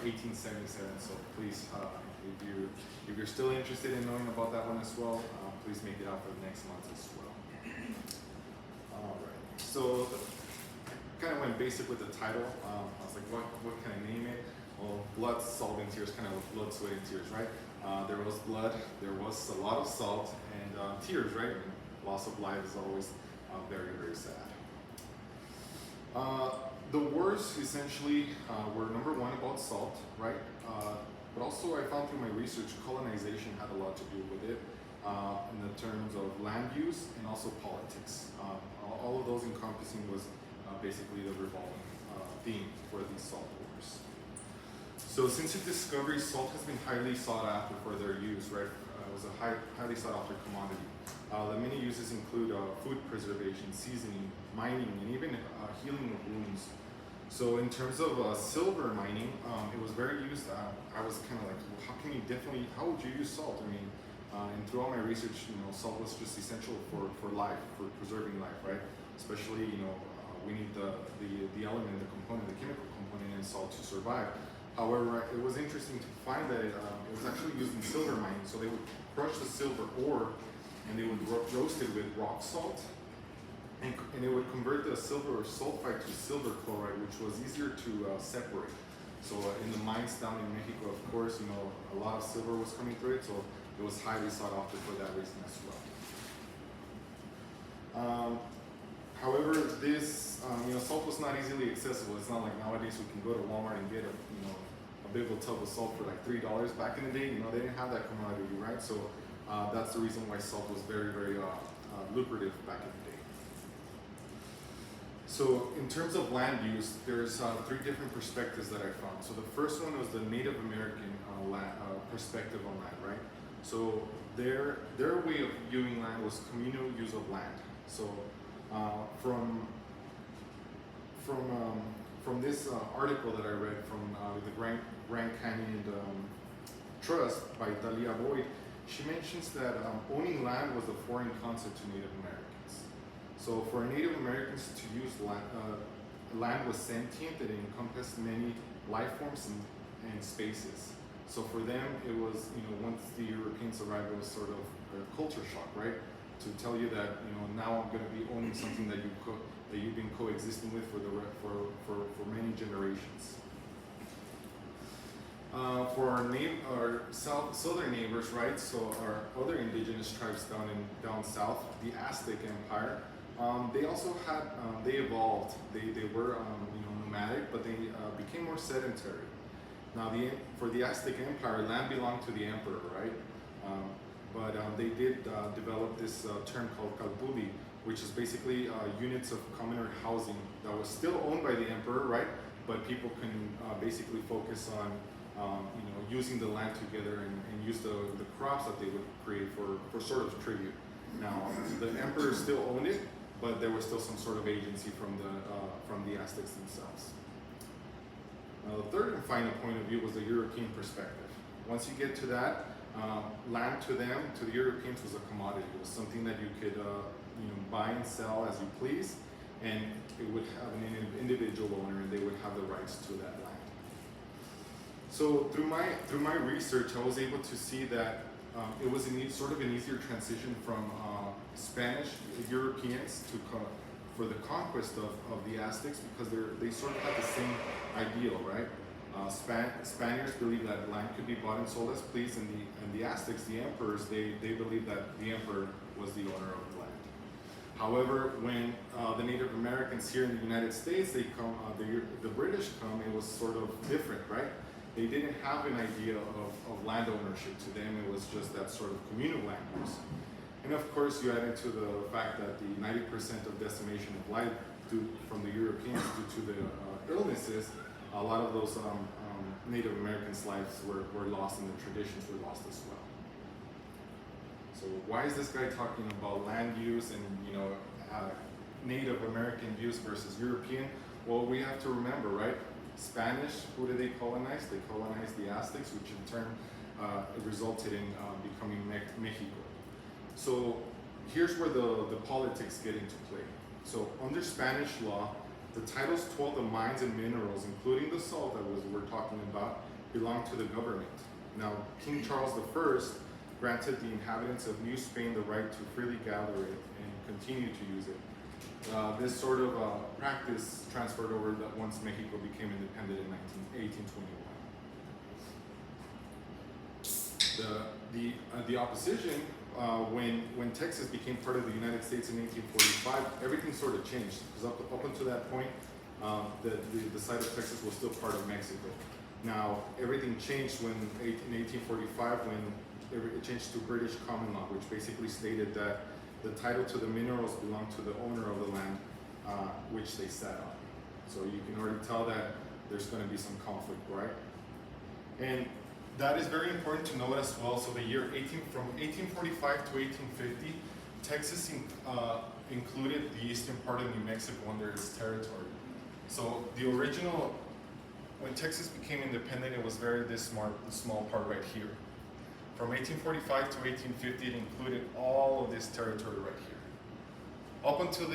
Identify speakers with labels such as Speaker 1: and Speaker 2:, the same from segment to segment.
Speaker 1: 1877. So please, if you're still interested in knowing about that one as well, please make it out for the next month as well. All right. So kind of went basic with the title. I was like, what can I name it? Well, blood, salt, and tears, kind of like blood, sweat, and tears, right? There was blood, there was a lot of salt, and tears, right? And loss of life is always very, very sad. The wars essentially were number one about salt, right? But also I found through my research, colonization had a lot to do with it in the terms of land use and also politics. All of those encompassing was basically the revolving theme for these salt wars. So since its discovery, salt has been highly sought after for their use, right? It was a highly sought after commodity. The many uses include food preservation, seasoning, mining, and even healing of wounds. So in terms of silver mining, it was very used. I was kind of like, well, how would you use salt? I mean, and throughout my research, salt was just essential for life, for preserving life, right? Especially, we need the element, the component, the chemical component in salt to survive. However, it was interesting to find that it was actually used in silver mining. So they would crush the silver ore and they would roast it with rock salt, and it would convert the silver sulfide to silver chloride, which was easier to separate. So in the mines down in Mexico, of course, a lot of silver was coming through it, so it was highly sought after for that reason as well. However, this salt was not easily accessible. It's not like nowadays we can go to Walmart and get a big old tub of salt for like $3. Back in the day, they didn't have that commodity, right? So that's the reason why salt was very, very lucrative back in the day. So in terms of land use, there's three different perspectives that I found. So the first one was the Native American perspective on land, right? So their way of viewing land was communal use of land. So from this article that I read from the Grand Canyon Trust by Dalia Boyd, she mentions that owning land was a foreign concept to Native Americans. So for Native Americans to use land was sentient, and it encompassed many life forms and spaces. So for them, it was, once the Europeans arrived, it was sort of a culture shock, right? To tell you that, now I'm going to be owning something that you've been coexisting with for many generations. For our southern neighbors, right? So our other indigenous tribes down south, the Aztec Empire, they also had they evolved. They were nomadic, but they became more sedentary. Now for the Aztec Empire, land belonged to the emperor, right? But they did develop this term called calpulli, which is basically units of communal housing that was still owned by the emperor, right? But people can basically focus on using the land together and use the crops that they would create for sort of tribute. Now the emperor still owned it, but there was still some sort of agency from the Aztecs themselves. Now the third and final point of view was the European perspective. Once you get to that, land to them, to the Europeans, was a commodity. It was something that you could buy and sell as you please, and it would have an individual owner, and they would have the rights to that land. So through my research, I was able to see that it was sort of an easier transition from Spanish Europeans for the conquest of the Aztecs, because they sort of had the same ideal, right? Spaniards believed that land could be bought and sold as pleased, and the Aztecs, the emperors, they believed that the emperor was the owner of the land. However, when the Native Americans here in the United States, they come, the British come, it was sort of different, right? They didn't have an idea of land ownership. To them, it was just that sort of communal land use. And of course, you add into the fact that the 90% of decimation of life from the Europeans due to the illnesses, a lot of those Native Americans' lives were lost, and the traditions were lost as well. So why is this guy talking about land use and Native American use versus European? Well, we have to remember, right? Spanish, who did they colonize? They colonized the Aztecs, which in turn resulted in becoming Mexico. So here's where the politics get into play. So under Spanish law, The titles to all the mines and minerals, including the salt that we're talking about, belonged to the government. Now, King Charles I granted the inhabitants of New Spain the right to freely gather it and continue to use it. This sort of practice transferred over that once Mexico became independent in 1821. The opposition, when Texas became part of the United States in 1845, everything sort of changed, because up until that point, the side of Texas was still part of Mexico. Now, everything changed in 1845 when it changed to British common law, which basically stated that the title to the minerals belonged to the owner of the land, which they sat on. So you can already tell that there's going to be some conflict, right? And that is very important to note as well. So the year from 1845 to 1850, Texas included the eastern part of New Mexico under its territory. So the original, when Texas became independent, it was this small part right here. From 1845 to 1850, it included all of this territory right here. Up until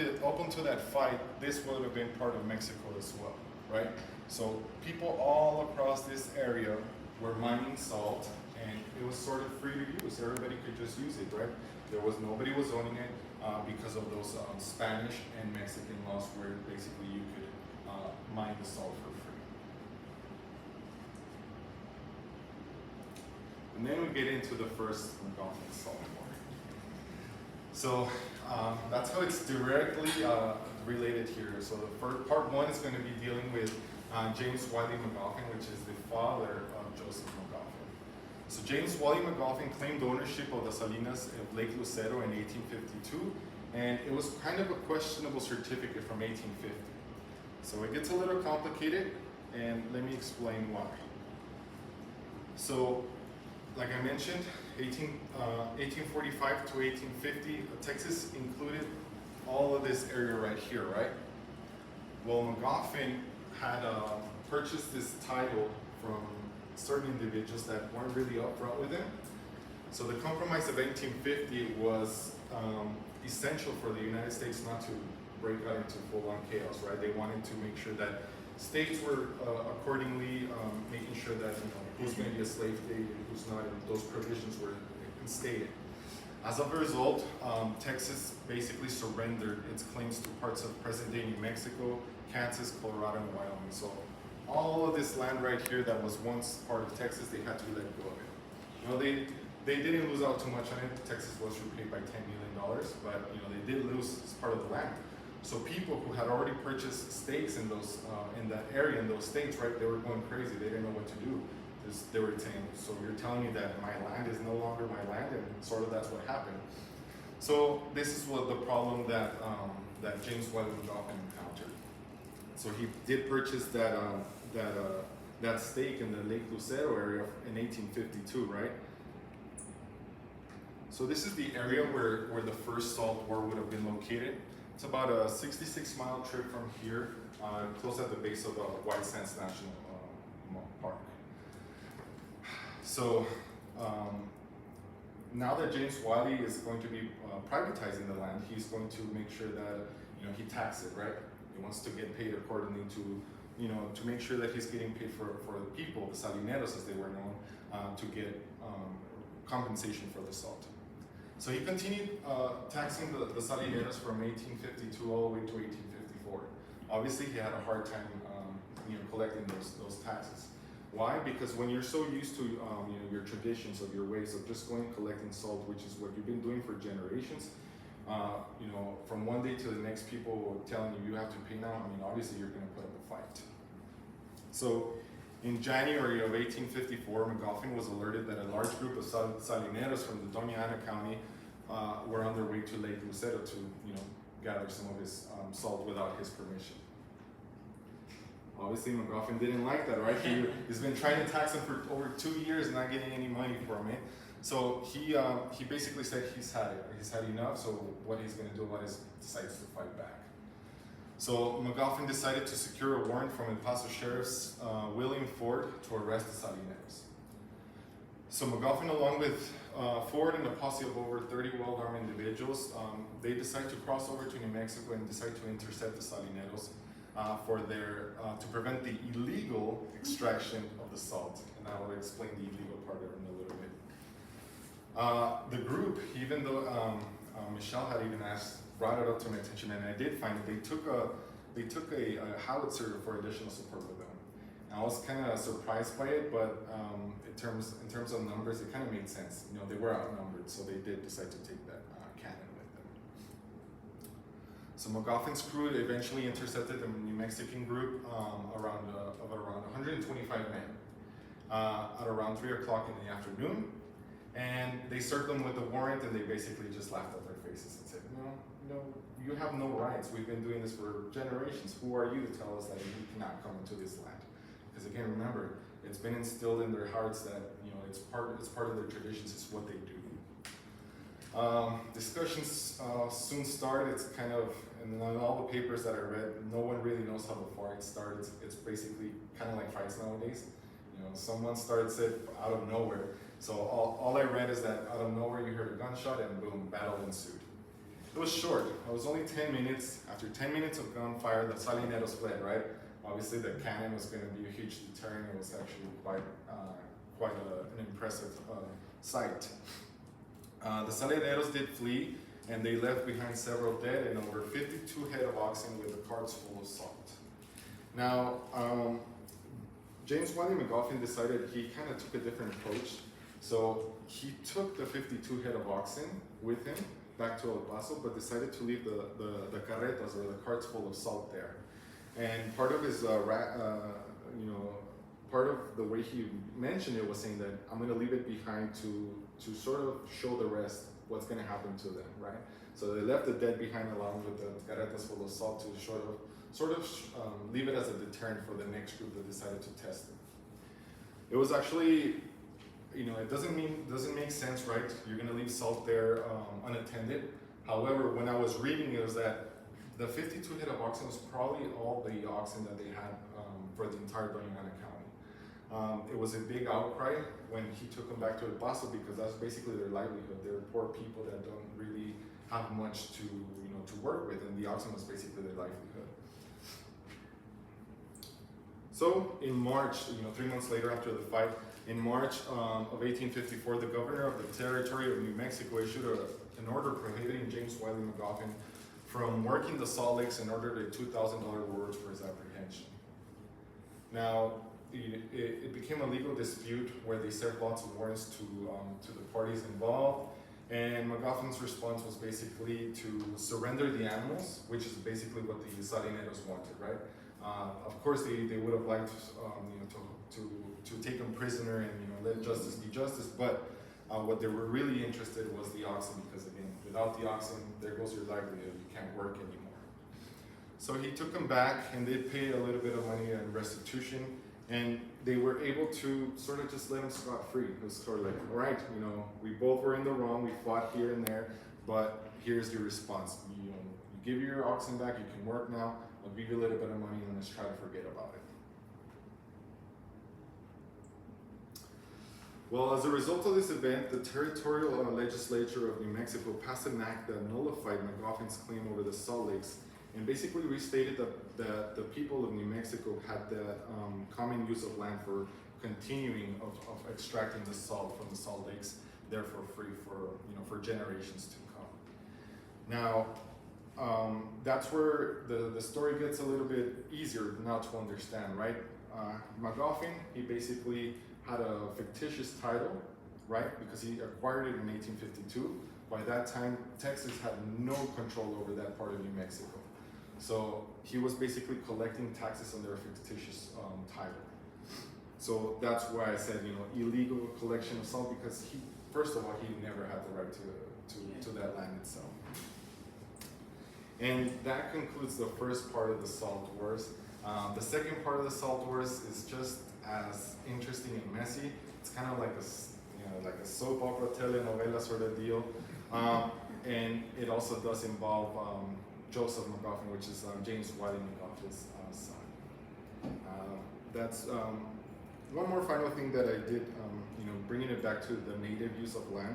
Speaker 1: that fight, this would have been part of Mexico as well, right? So people all across this area were mining salt, and it was sort of free to use. Everybody could just use it, right? Nobody was owning it because of those Spanish and Mexican laws where basically you could mine the salt for free. And then we get into the first McGoffin Salt War. So that's how it's directly related here. So the first part one is going to be dealing with James Wiley McGoffin, which is the father of Joseph McGoffin. So James Wiley McGoffin claimed ownership of the Salinas of Lake Lucero in 1852, and it was kind of a questionable certificate from 1850. So it gets a little complicated, and let me explain why. So, like I mentioned, 1845 to 1850, Texas included all of this area right here, right? Well, McGoffin had purchased this title from certain individuals that weren't really upfront with him. So the Compromise of 1850 was essential for the United States not to break out into full-on chaos, right? They wanted to make sure that states were accordingly making sure that who's going to be a slave state and who's not, and those provisions were instated. As a result, Texas basically surrendered its claims to parts of present-day New Mexico, Kansas, Colorado, and Wyoming. So all of this land right here that was once part of Texas, they had to let go of it. They didn't lose out too much on it. Texas was repaid by $10 million, but they did lose part of the land. So people who had already purchased stakes in those in that area, in those states, right, they were going crazy. They didn't know what to do. They were saying, so you're telling me that my land is no longer my land, and sort of that's what happened. So this is what the problem that that James Wiley McGoffin encountered. So he did purchase that stake in the Lake Lucero area in 1852, right? So this is the area where the first salt war would have been located. It's about a 66-mile trip from here, close at the base of White Sands National Park. So now that James Wiley is going to be privatizing the land, he's going to make sure that he taxes it, right? He wants to get paid accordingly to to make sure that he's getting paid for the people, the salineros as they were known, to get compensation for the salt. So he continued taxing the salineros from 1852 all the way to 1854. Obviously, he had a hard time collecting those taxes. Why? Because when you're so used to your traditions of your ways of just going and collecting salt, which is what you've been doing for generations, from one day to the next, people telling you have to pay now. Obviously you're going to put up a fight. So in January of 1854, McGoffin was alerted that a large group of salineros from the Doña Ana County were on their way to Lake Lucero to gather some of his salt without his permission. Obviously, McGoffin didn't like that, right? He's been trying to tax him for over 2 years, not getting any money from it. So he basically said he's had it. He's had enough. So what he's going to do about it is decides to fight back. So McGoffin decided to secure a warrant from El Paso Sheriff's William Ford to arrest the salineros. So McGoffin, along with Ford and a posse of over 30 well-armed individuals, they decide to cross over to New Mexico and decide to intercept the salineros. to prevent the illegal extraction of the salt. And I will explain the illegal part in a little bit. The group, even though Michelle had even brought it up to my attention, and I did find it, they took a howitzer for additional support with them. And I was kind of surprised by it, but in terms of numbers, it kind of made sense. You know, they were outnumbered, so they did decide to take that cannon with them. So McGoffin's crew eventually intercepted the New Mexican group of around 125 men at around 3 o'clock in the afternoon, and they served them with a warrant, and they basically just laughed at their faces and said, no, you have no rights. We've been doing this for generations. Who are you to tell us that you cannot come into this land? Because again, remember, it's been instilled in their hearts that it's part of their traditions. It's what they do. Discussions soon started. It's kind of, and in all the papers that I read, no one really knows how the fight started. It's basically kind of like fights nowadays. Someone starts it out of nowhere. So all I read is that out of nowhere you heard a gunshot and boom, battle ensued. It was short. It was only 10 minutes. After 10 minutes of gunfire, the Salineros fled, right? Obviously, the cannon was going to be a huge deterrent. It was actually quite an impressive sight. The Salineros did flee, and they left behind several dead and over 52 head of oxen with the carts full of salt. Now, James Wiley McGoffin decided he kind of took a different approach. So he took the 52 head of oxen with him back to El Paso, but decided to leave the carretas, or the carts full of salt there. And part of his, part of the way he mentioned it was saying that I'm going to leave it behind to sort of show the rest what's going to happen to them, right? So they left the dead behind along with the carretas full of salt to sort of leave it as a deterrent for the next group that decided to test it. It was actually, it doesn't make sense, right? You're going to leave salt there unattended. However, when I was reading, it was that the 52 head of oxen was probably all the oxen that they had for the entire Doña County. It was a big outcry when he took them back to El Paso, because that's basically their livelihood. They're poor people that don't really have much to work with, and the oxen was basically their livelihood. So in March, 3 months later after the fight, in March of 1854, the governor of the territory of New Mexico issued an order prohibiting James Wiley McGoffin from working the salt licks and ordered a $2,000 reward for his apprehension. Now, it became a legal dispute where they served lots of warrants to the parties involved, and McGoffin's response was basically to surrender the animals, which is basically what the Salineros wanted, right? Of course, they would have liked to take him prisoner and let justice be justice, but what they were really interested was the oxen, because again, without the oxen, there goes your livelihood. You can't work anymore. So he took them back, and they paid a little bit of money in restitution, and they were able to sort of just let him scot-free. It was sort of like, all right, we both were in the wrong. We fought here and there, but here's your response. You give your oxen back. You can work now. I'll give you a little bit of money, and let's try to forget about it. Well, as a result of this event, the territorial legislature of New Mexico passed an act that nullified McGoffin's claim over the salt licks, and basically restated that the people of New Mexico had that common use of land for continuing of extracting the salt from the salt lakes, therefore free for generations to come. Now, that's where the story gets a little bit easier now to understand, right? McGoffin, he basically had a fictitious title, right? Because he acquired it in 1852. By that time, Texas had no control over that part of New Mexico. So he was basically collecting taxes under a fictitious title. So that's why I said, illegal collection of salt, because first of all, he never had the right to that land itself. And that concludes the first part of the Salt Wars. The second part of the Salt Wars is just as interesting and messy. It's kind of like a soap opera telenovela sort of deal. And it also does involve Joseph McGoffin, which is James Wiley McGoffin's son. That's one more final thing that I did, bringing it back to the native use of land.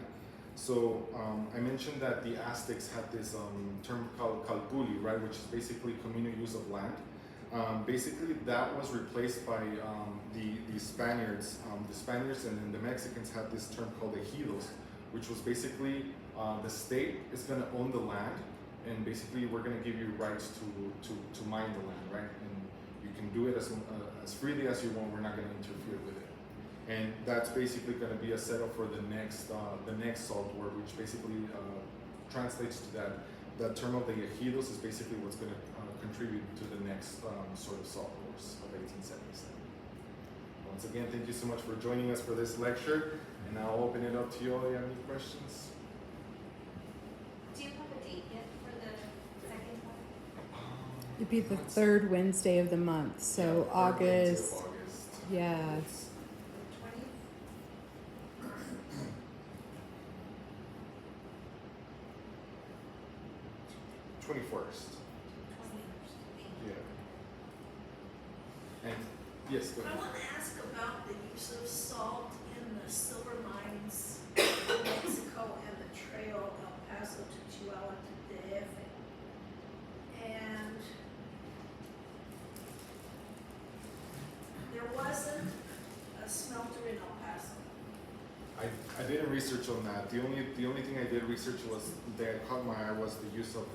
Speaker 1: So I mentioned that the Aztecs had this term called calpulli, right, which is basically communal use of land. Basically, that was replaced by the Spaniards. The Spaniards and then the Mexicans had this term called ejidos, which was basically the state is going to own the land, and basically we're going to give you rights to mine the land, right? And you can do it as freely as you want. We're not going to interfere with it. And that's basically going to be a setup for the next salt war, which basically translates to that term of the ejidos is basically what's going to contribute to the next sort of salt wars of 1877. Once again, thank you so much for joining us for this lecture, and I'll open it up to you all. You have any questions?
Speaker 2: Do you have a date yet for the second one?
Speaker 3: It'd be the third Wednesday of the month, so
Speaker 1: Yeah, third Wednesday of
Speaker 3: August.
Speaker 1: August.
Speaker 3: Yeah.
Speaker 2: 20th?
Speaker 1: 21st.
Speaker 2: 21st.
Speaker 1: Yeah. And yes, go
Speaker 4: I
Speaker 1: ahead.
Speaker 4: want to ask about the use of salt in the silver mines in Mexico and the trail El Paso to Chihuahua to DF. And there wasn't a smelter in El Paso.
Speaker 1: I didn't research on that. The only thing I did research was that caught my eye was the use of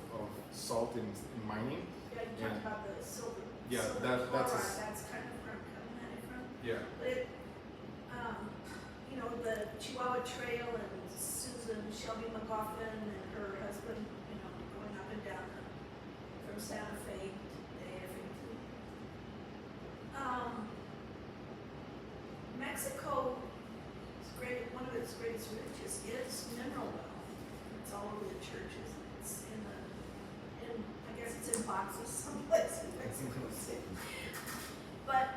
Speaker 1: salt in mining.
Speaker 4: Yeah, you
Speaker 1: Yeah.
Speaker 4: talked about the silver.
Speaker 1: Yeah,
Speaker 4: silver
Speaker 1: that's a
Speaker 4: chloride,
Speaker 1: s-
Speaker 4: that's kind of where I'm coming at it from.
Speaker 1: Yeah.
Speaker 4: But it, you know, the Chihuahua Trail and Susan Shelby McGoffin and her husband, you know, going up and down from Santa Fe to DF. Mexico is great. One of its greatest riches is mineral wealth. It's all over the churches. It's I guess it's in boxes someplace in Mexico City. But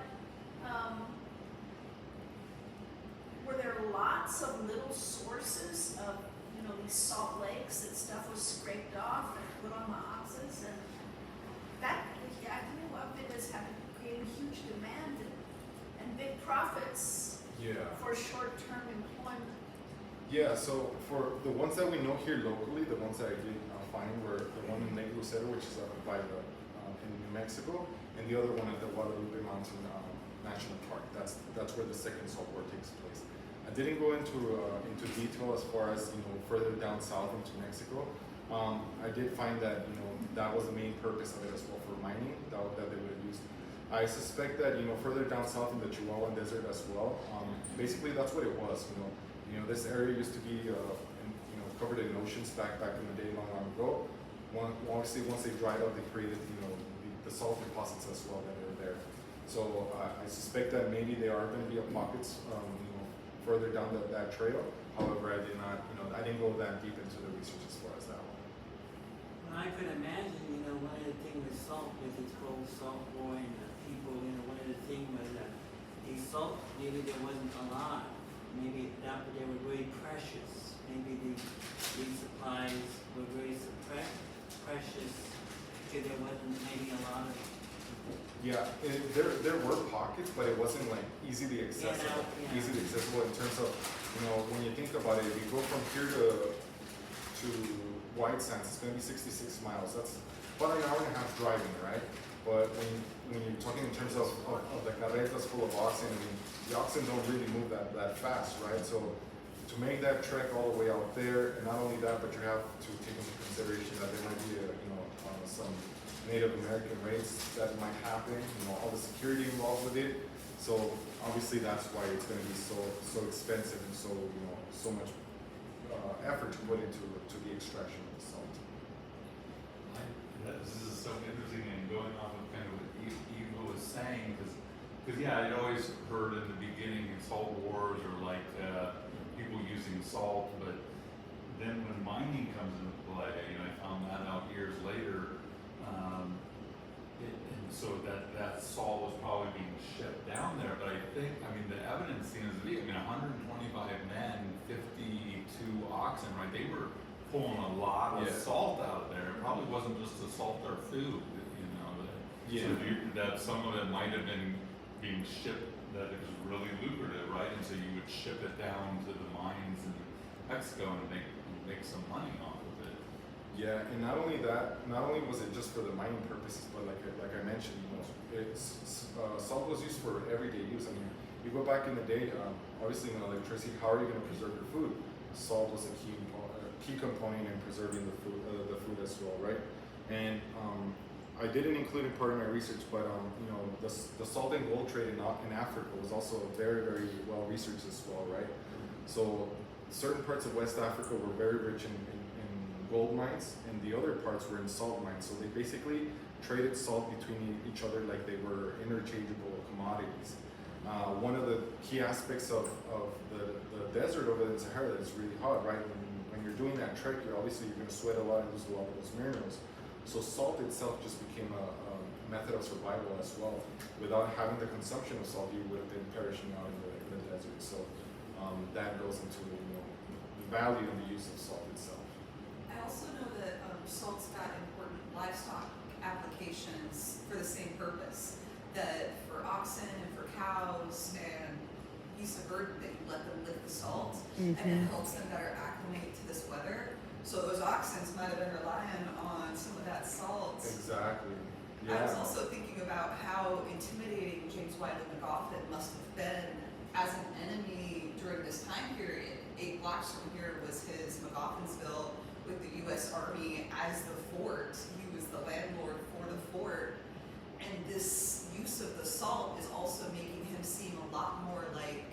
Speaker 4: were there lots of little sources of, you know, these salt lakes that stuff was scraped off and put on the oxes, and that, yeah, I think what it has had created huge demand and big profits
Speaker 1: Yeah.
Speaker 4: for short-term employment.
Speaker 1: Yeah, so for the ones that we know here locally, the ones that I did find were the one in Lake Lucero, which is up by the in New Mexico, and the other one at the Guadalupe Mountain National Park. That's where the second salt war takes place. I didn't go into detail as far as further down south into Mexico. I did find that that was the main purpose of it as well for mining that they would have used. I suspect that further down south in the Chihuahuan Desert as well. Basically, that's what it was. This area used to be covered in oceans back in the day, long ago. Obviously, once they dried up, they created the salt deposits as well that are there. So I suspect that maybe there are going to be pockets further down that trail. However, I didn't go that deep into the research as far as that one.
Speaker 5: Well, I could imagine, one of the things with salt, with its whole salt war and the people, one of the things was that the salt, maybe there wasn't a lot. Maybe that they were very precious. Maybe these supplies were very precious because there wasn't maybe a lot of.
Speaker 1: Yeah, there were pockets, but it wasn't like easily accessible.
Speaker 5: Yeah.
Speaker 1: Easily accessible in terms of when you think about it, if you go from here to White Sands, it's going to be 66 miles. That's about an hour and a half driving, right? But when you're talking in terms of the carretas full of oxen, the oxen don't really move that fast, right? So to make that trek all the way out there, and not only that, but you have to take into consideration that there might be some Native American raids that might happen. All the security involved with it. So obviously that's why it's going to be so expensive and so much effort to put into the extraction of the salt.
Speaker 6: This is so interesting, and going off of kind of what Eva was saying, because yeah, I'd always heard in the beginning in salt wars or like people using salt, but then when mining comes into play, and I found that out years later, and so that salt was probably being shipped down there. But I mean, the evidence seems to be, 125 men, 52 oxen, right? They were pulling a lot of salt out of there. It probably wasn't just to salt their food, So that some of it might have been being shipped, that it was really lucrative, right? And so you would ship it down to the mines in Mexico and make some money off of it.
Speaker 1: Yeah, and not only that, not only was it just for the mining purposes, but like I mentioned, you know, salt was used for everyday use. I mean, you go back in the day, obviously in electricity, how are you going to preserve your food? Salt was a key component in preserving the food as well, right? And I didn't include it part of my research, but you know, the salt and gold trade in Africa was also very, very well researched as well, right? So certain parts of West Africa were very rich in gold mines, and the other parts were in salt mines. So they basically traded salt between each other like they were interchangeable commodities. One of the key aspects of the desert over there in Sahara is really hot, right? When you're doing that trek, you're going to sweat a lot and lose a lot of those minerals. So salt itself just became a method of survival as well. Without having the consumption of salt, you would have been perishing out in the desert. So that goes into, you know, the value and the use of salt itself.
Speaker 7: I also know that salt's got important livestock applications for the same purpose. That for oxen and for cows and geese of burden, that you let them lick the salt and it helps them better acclimate to this weather. So those oxen might have been relying on some of that salt.
Speaker 1: Exactly.
Speaker 7: I was
Speaker 1: Yeah.
Speaker 7: also thinking about how intimidating James Wiley McGoffin must have been as an enemy during this time period. 8 blocks from here was his McGoffinsville with the U.S. Army as the fort. He was the landlord for the fort. And this use of the salt is also making him seem a lot more like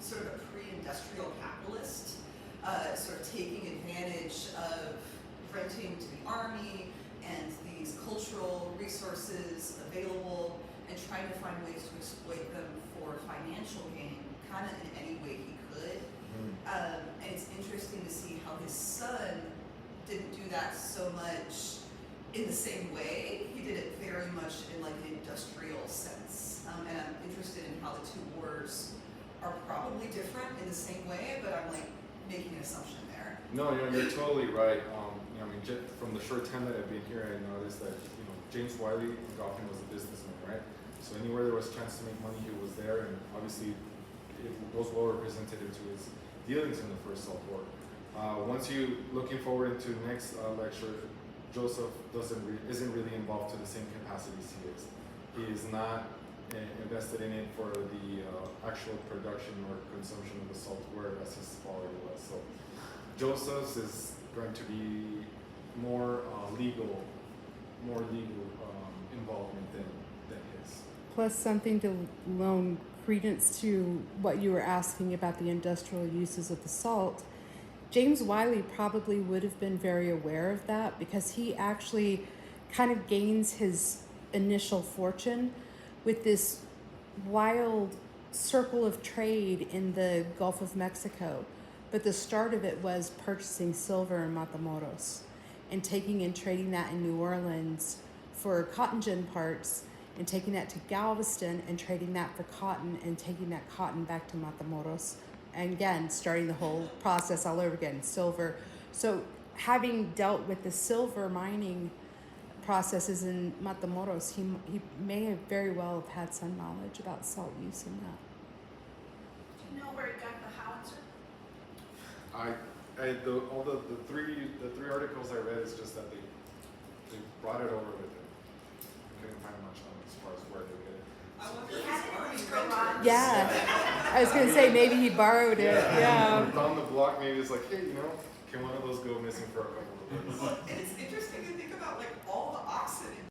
Speaker 7: sort of a pre-industrial capitalist, sort of taking advantage of renting to the army and these cultural resources available and trying to find ways to exploit them for financial gain, kind of in any way he could. And it's interesting to see how his son didn't do that so much in the same way. He did it very much in like an industrial sense. And I'm interested in how the two wars are probably different in the same way, but I'm like making an assumption there.
Speaker 1: No, you're totally right. You know, I mean, from the short time that I've been here, I noticed that, you know, James Wiley McGoffin was a businessman, right? So anywhere there was a chance to make money, he was there, and obviously it was well represented into his dealings in the First Salt War. Once you looking forward into next lecture, Joseph isn't really involved to the same capacities he is. He is not invested in it for the actual production or consumption of the salt, whereas his father was. So Joseph's is going to be more legal involvement than his.
Speaker 3: Plus something to loan credence to what you were asking about the industrial uses of the salt. James Wiley probably would have been very aware of that because he actually kind of gains his initial fortune with this wild circle of trade in the Gulf of Mexico. But the start of it was purchasing silver in Matamoros and taking and trading that in New Orleans for cotton gin parts and taking that to Galveston and trading that for cotton and taking that cotton back to Matamoros. And again, starting the whole process all over again, silver. So having dealt with the silver mining processes in Matamoros, he may have very well have had some knowledge about salt use in that.
Speaker 4: Do you know where he got the howitzer?
Speaker 1: The three articles I read is just that they brought it over with them. I couldn't find much on as far as where they did it.
Speaker 7: I wonder
Speaker 4: He
Speaker 7: if
Speaker 4: had
Speaker 7: his
Speaker 4: it in
Speaker 7: army
Speaker 4: his
Speaker 7: rented
Speaker 4: garage.
Speaker 3: Yeah, I was gonna say maybe he borrowed it. Yeah.
Speaker 1: Down the block, maybe it's like, hey, you know, can one of those go missing for a couple of days?
Speaker 7: And it's interesting to think about like all the oxen